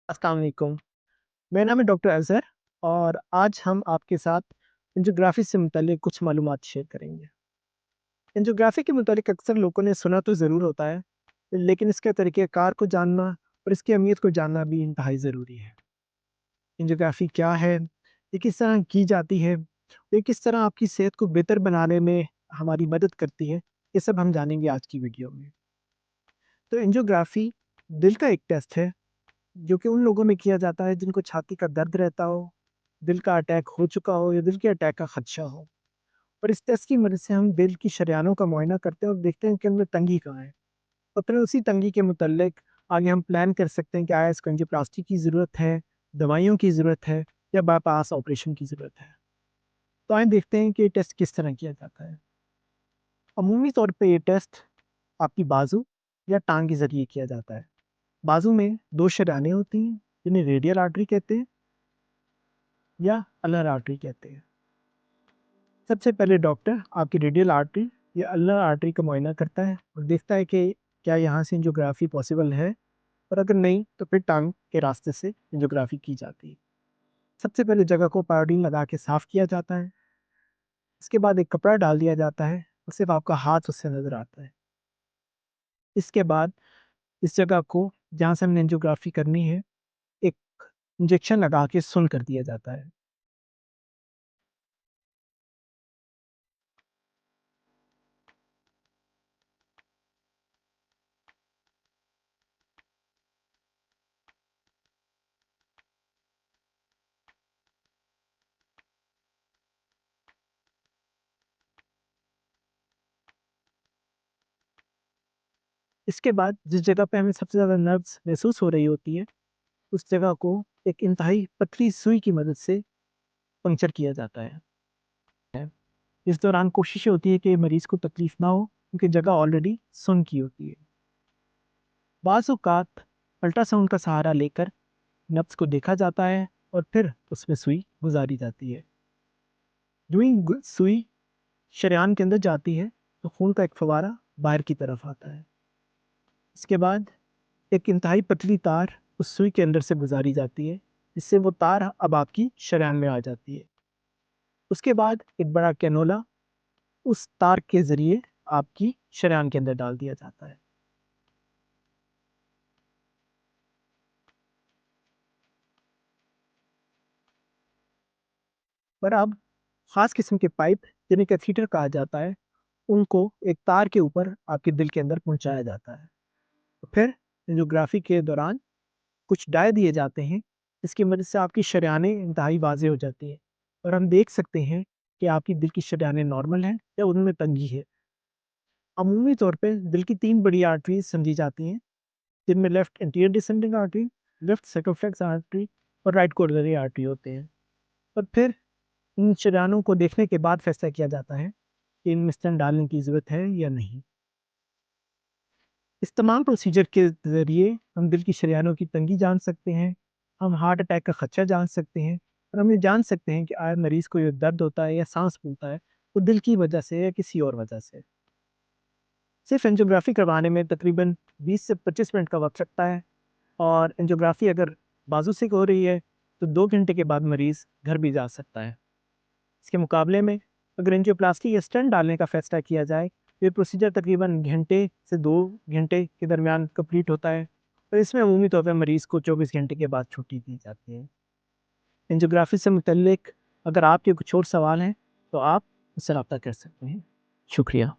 अस्सलाम वालेकुम। मेरा नाम है डॉक्टर अज़हर और आज हम आपके साथ एंजियोग्राफ़ी से मुतल्लिक़ कुछ मालूमात शेयर करेंगे। एंजियोग्राफ़ी के मुतालिक अक्सर लोगों ने सुना तो ज़रूर होता है, लेकिन इसके तरीक़ेकार को जानना और इसकी अहमियत को जानना भी इंतहाई ज़रूरी है। एंजियोग्राफ़ी क्या है? ये किस तरह की जाती है? ये किस तरह आपकी सेहत को बेहतर बनाने में हमारी मदद करती है? ये सब हम जानेंगे आज की वीडियो में। तो एंजियोग्राफ़ी दिल का एक टेस्ट है जो कि उन लोगों में किया जाता है जिनको छाती का दर्द रहता हो, दिल का अटैक हो चुका हो या दिल के अटैक का खदशा हो। और इस टेस्ट की मदद से हम दिल की शरेयानों का मुआयना करते हैं और देखते हैं कि उनमें तंगी कहाँ है। और फिर उसी तंगी के मुतल्लिक आगे हम प्लान कर सकते हैं कि आया इसको एंजियोप्लास्टी की ज़रूरत है, दवाइयों की ज़रूरत है या बाईपास ऑपरेशन की ज़रूरत है। तो आइए देखते हैं कि ये टेस्ट किस तरह किया जाता है। अमूमी तौर पे ये टेस्ट आपकी बाजू या टांग के ज़रिए किया जाता है। बाजू में 2 शरेयानें होती हैं जिन्हें रेडियल आर्टरी कहते हैं या अल्नर आर्टरी कहते हैं। सबसे पहले डॉक्टर आपकी रेडियल आर्टरी या अल्नर आर्टरी का मुआयना करता है और देखता है कि क्या यहाँ से एंजियोग्राफी पॉसिबल है, और अगर नहीं तो फिर टांग के रास्ते से एंजियोग्राफी की जाती है। सबसे पहले जगह को पायोडीन लगा के साफ किया जाता है। इसके बाद एक कपड़ा डाल दिया जाता है और सिर्फ आपका हाथ उससे नज़र आता है। इसके बाद इस जगह को जहाँ से हमने एंजियोग्राफी करनी है, एक इंजेक्शन लगा के सुन्न कर दिया जाता है। इसके बाद जिस जगह पे हमें सबसे ज़्यादा नर्व्स महसूस हो रही होती है, उस जगह को एक इंतहाई पतली सुई की मदद से पंक्चर किया जाता है। इस दौरान कोशिश ये होती है कि मरीज़ को तकलीफ़ ना हो क्योंकि जगह ऑलरेडी सुन्न की होती है। बाज़ औक़ात अल्ट्रासाउंड का सहारा लेकर नब्ज़ को देखा जाता है और फिर उसमें सुई गुज़ारी जाती है। यूँ ही सुई शरेयान के अंदर जाती है तो खून का एक फव्वारा बाहर की तरफ आता है। इसके बाद एक इंतहाई पतली तार उस सुई के अंदर से गुजारी जाती है, जिससे वो तार अब आपकी शरेयान में आ जाती है। उसके बाद एक बड़ा कैनोला उस तार के ज़रिए आपकी शरेयान के अंदर डाल दिया जाता है। पर अब ख़ास किस्म के पाइप जिन्हें कैथीटर कहा जाता है, उनको एक तार के ऊपर आपके दिल के अंदर पहुँचाया जाता है। तो फिर एंजियोग्राफी के दौरान कुछ डाई दिए जाते हैं, जिसकी मदद से आपकी शरेयानें इंतहाई वाज़ेह हो जाती हैं और हम देख सकते हैं कि आपकी दिल की शरेयानें नॉर्मल हैं या उनमें तंगी है। अमूमी तौर पे दिल की 3 बड़ी आर्टरीज़ समझी जाती हैं, जिनमें left anterior descending artery, left circumflex artery और राइट कोरोनरी आर्टरी होते हैं। और फिर इन शरेयानों को देखने के बाद फैसला किया जाता है कि इनमें स्टेंट डालने की ज़रूरत है या नहीं। इस तमाम प्रोसीजर के ज़रिए हम दिल की शरेयानों की तंगी जान सकते हैं, हम हार्ट अटैक का खदशा जान सकते हैं और हम ये जान सकते हैं कि आया मरीज़ को ये दर्द होता है या साँस फूलता है, वो दिल की वजह से या किसी और वजह से। सिर्फ एंजियोग्राफी करवाने में तकरीबन 20 से 25 मिनट का वक़्त लगता है और एंजियोग्राफी अगर बाजू से हो रही है, तो 2 घंटे के बाद मरीज़ घर भी जा सकता है। इसके मुकाबले में अगर एंजियोप्लास्टी या स्टेंट डालने का फैसला किया जाए, तो ये प्रोसीजर तकरीबन घंटे से 2 घंटे के दरमियान कंप्लीट होता है और इसमें अमूमी तौर पे मरीज़ को 24 घंटे के बाद छुट्टी दी जाती है। एंजियोग्राफी से मुतल्लिक अगर आपके कुछ और सवाल हैं, तो आप मुझसे राब्ता कर सकते हैं। शुक्रिया।